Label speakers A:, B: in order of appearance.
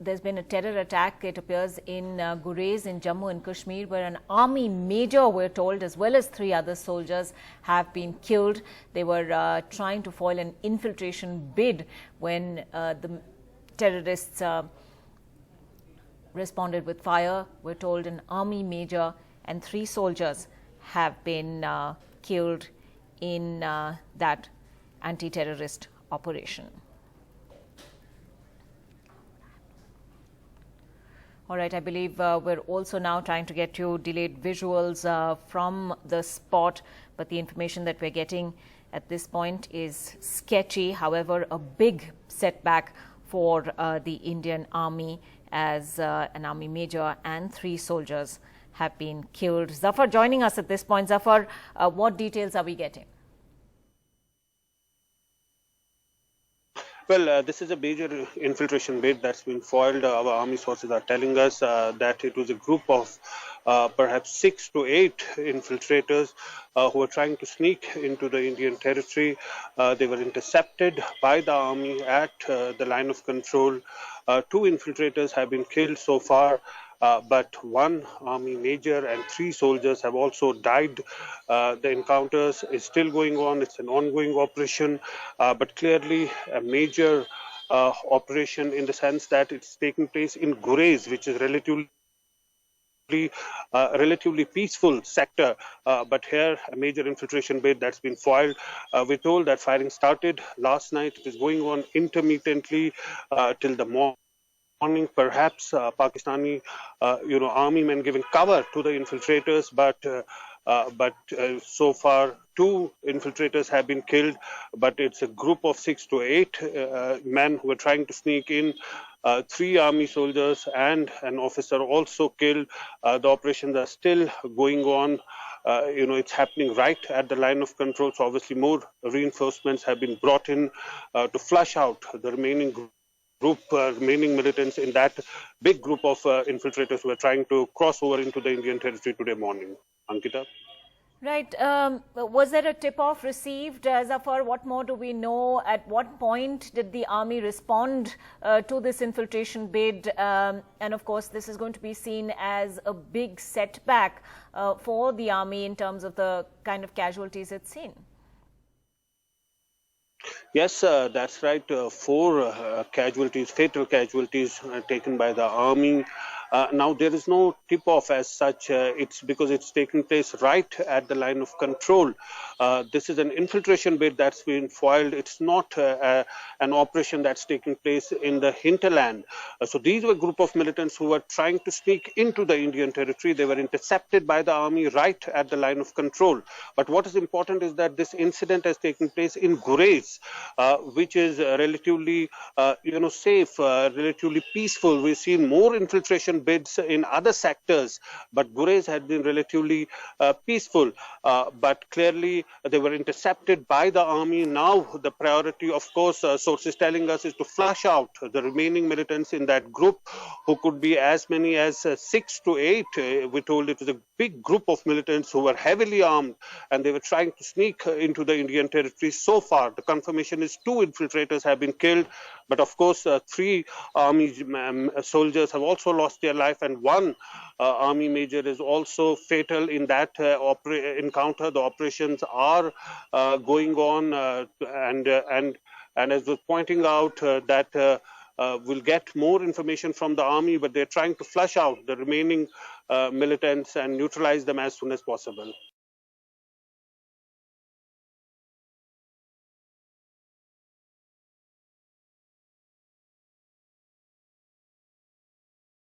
A: there's been a terror attack, it appears, in Gurez in Jammu and Kashmir, where an army major, we're told, as well as 3 other soldiers have been killed. They were trying to foil an infiltration bid when the terrorists responded with fire. We're told an army major and 3 soldiers have been killed in that anti-terrorist operation. All right, I believe we're also now trying to get you delayed visuals from the spot, but the information that we're getting at this point is sketchy. However, a big setback for the Indian Army, as an army major and 3 soldiers have been killed. Zafar joining us at this point. Zafar, what details are we getting?
B: Well, this is a major infiltration bid that's been foiled. Our army sources are telling us that it was a group of perhaps 6 to 8 infiltrators who were trying to sneak into the Indian territory. They were intercepted by the army at the line of control. 2 infiltrators have been killed so far. But 1 army major and 3 soldiers have also died. The encounters is still going on. It's an ongoing operation, but clearly a major operation in the sense that it's taking place in Gurez, which is relatively peaceful sector, but here a major infiltration bid that's been foiled. We're told that firing started last night. It is going on intermittently till the morning. Perhaps Pakistani, army men giving cover to the infiltrators, but so far 2 infiltrators have been killed. But it's a group of 6 to 8 men who were trying to sneak in. 3 army soldiers and an officer also killed. The operations are still going on. It's happening right at the line of control. So obviously more reinforcements have been brought in to flush out the remaining remaining militants in that big group of infiltrators who are trying to cross over into the Indian territory today morning. Ankita?
A: Right. Was there a tip-off received, Zafar? What more do we know? At what point did the army respond to this infiltration bid? And of course, this is going to be seen as a big setback for the army in terms of the kind of casualties it's seen.
B: Yes, that's right. 4 casualties, fatal casualties taken by the army. Now, there is no tip-off as such. It's because it's taking place right at the line of control. This is an infiltration bid that's been foiled. It's not an operation that's taking place in the hinterland. So these were a group of militants who were trying to sneak into the Indian territory. They were intercepted by the army right at the line of control. But what is important is that this incident has taken place in Gurez, which is relatively, safe, relatively peaceful. We've seen more infiltration bids in other sectors, but Gurez had been relatively peaceful. But clearly, they were intercepted by the army. Now, the priority, of course, sources telling us, is to flush out the remaining militants in that group, who could be as many as 6 to 8. We're told it was a big group of militants who were heavily armed, and they were trying to sneak into the Indian territory. So far, the confirmation is 2 infiltrators have been killed, but of course 3 army soldiers have also lost their life, and 1 army major is also fatal in that encounter. The operations are going on, and as was pointing out, that we'll get more information from the army, but they're trying to flush out the remaining militants and neutralize them as soon as possible.